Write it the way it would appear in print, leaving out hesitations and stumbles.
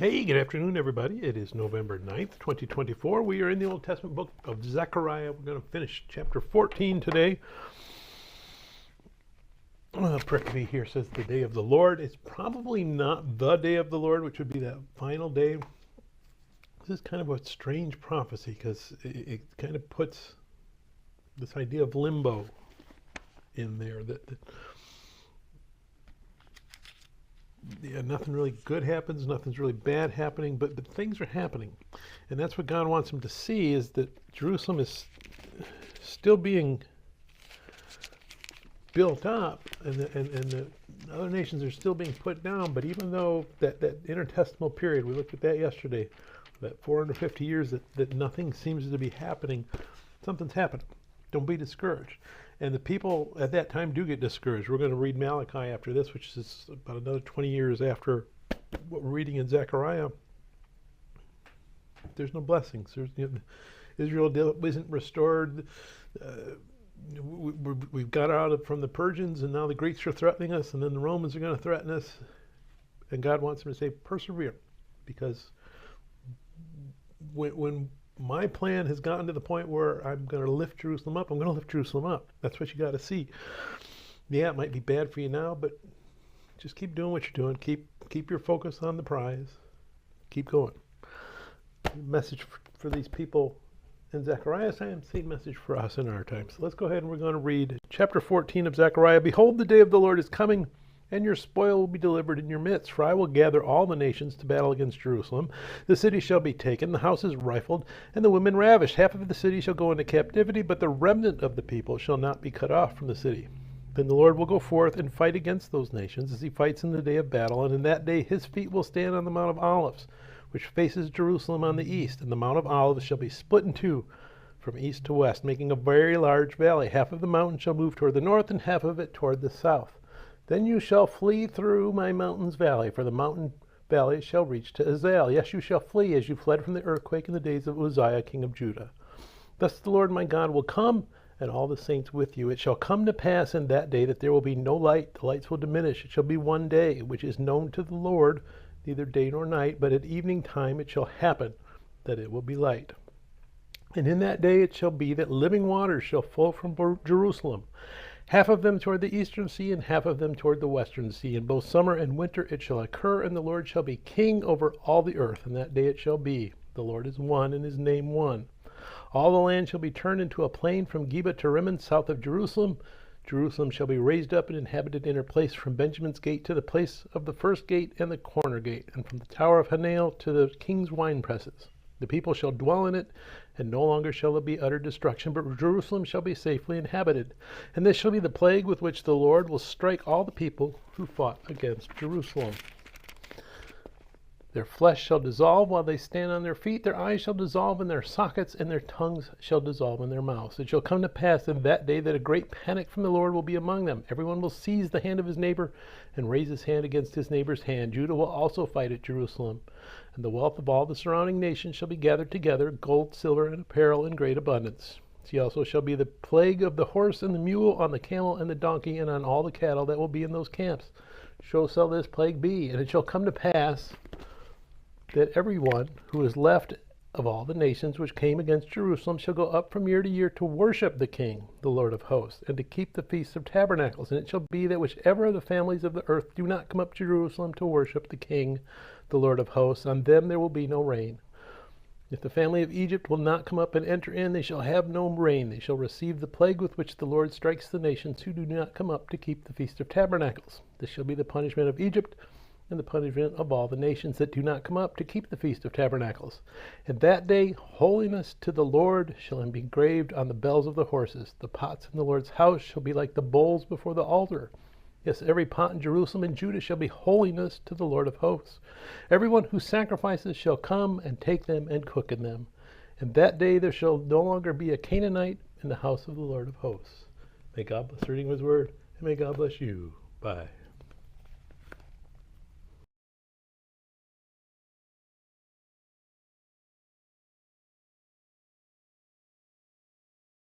Hey, good afternoon, everybody. It is November 9th, 2024. We are in the Old Testament book of Zechariah. We're going to finish chapter 14 today. Prickly here says the day of the Lord. It's probably not the day of the Lord, which would be that final day. This is kind of a strange prophecy because it kind of puts this idea of limbo in there that nothing really good happens, nothing's really bad happening, but things are happening. And that's what God wants him to see, is that Jerusalem is still being built up, and the other nations are still being put down. But even though that intertestamental period, we looked at that yesterday, that 450 years that nothing seems to be happening, something's happening. Don't be discouraged. And the people at that time do get discouraged. We're going to read Malachi after this, which is about another 20 years after what we're reading in Zechariah. There's no blessings. Israel isn't restored. We've got out from the Persians, and now the Greeks are threatening us, and then the Romans are going to threaten us. And God wants them to say, persevere, because when my plan has gotten to the point where I'm going to lift Jerusalem up, I'm going to lift Jerusalem up. That's what you got to see. Yeah, it might be bad for you now, but just keep doing what you're doing. Keep your focus on the prize. Keep going. Message for these people in Zechariah's time, same message for us in our time. So let's go ahead and we're going to read chapter 14 of Zechariah. Behold, the day of the Lord is coming, and your spoil will be delivered in your midst. For I will gather all the nations to battle against Jerusalem. The city shall be taken, the houses rifled, and the women ravished. Half of the city shall go into captivity, but the remnant of the people shall not be cut off from the city. Then the Lord will go forth and fight against those nations, as he fights in the day of battle. And in that day his feet will stand on the Mount of Olives, which faces Jerusalem on the east. And the Mount of Olives shall be split in two from east to west, making a very large valley. Half of the mountain shall move toward the north, and half of it toward the south. Then you shall flee through my mountain's valley, for the mountain valley shall reach to Azal. Yes, you shall flee as you fled from the earthquake in the days of Uzziah, king of Judah. Thus the Lord my God will come, and all the saints with you. It shall come to pass in that day that there will be no light. The lights will diminish. It shall be one day, which is known to the Lord, neither day nor night, but at evening time it shall happen that it will be light. And in that day it shall be that living waters shall flow from Jerusalem, half of them toward the eastern sea, and half of them toward the western sea. In both summer and winter it shall occur, and the Lord shall be king over all the earth. And that day it shall be, the Lord is one, and his name one. All the land shall be turned into a plain from Geba to Rimmon, south of Jerusalem. Jerusalem shall be raised up and inhabited in her place, from Benjamin's gate to the place of the first gate and the corner gate, and from the tower of Hanel to the king's wine presses. The people shall dwell in it, and no longer shall there be utter destruction, but Jerusalem shall be safely inhabited. And this shall be the plague with which the Lord will strike all the people who fought against Jerusalem. Their flesh shall dissolve while they stand on their feet. Their eyes shall dissolve in their sockets, and their tongues shall dissolve in their mouths. It shall come to pass in that day that a great panic from the Lord will be among them. Everyone will seize the hand of his neighbor and raise his hand against his neighbor's hand. Judah will also fight at Jerusalem. And the wealth of all the surrounding nations shall be gathered together, gold, silver, and apparel in great abundance. She also shall be the plague of the horse and the mule, on the camel and the donkey, and on all the cattle that will be in those camps. So shall this plague be. And it shall come to pass that everyone who is left of all the nations which came against Jerusalem shall go up from year to year to worship the King, the Lord of hosts, and to keep the Feast of Tabernacles. And it shall be that whichever of the families of the earth do not come up to Jerusalem to worship the King, the Lord of hosts, on them there will be no rain. If the family of Egypt will not come up and enter in, they shall have no rain. They shall receive the plague with which the Lord strikes the nations who do not come up to keep the Feast of Tabernacles. This shall be the punishment of Egypt, and the punishment of all the nations that do not come up to keep the Feast of Tabernacles. And that day holiness to the Lord shall be engraved on the bells of the horses. The pots in the Lord's house shall be like the bowls before the altar. Yes, every pot in Jerusalem and Judah shall be holiness to the Lord of hosts. Everyone who sacrifices shall come and take them and cook in them. And that day there shall no longer be a Canaanite in the house of the Lord of hosts. May God bless the reading of his word, and may God bless you. Bye.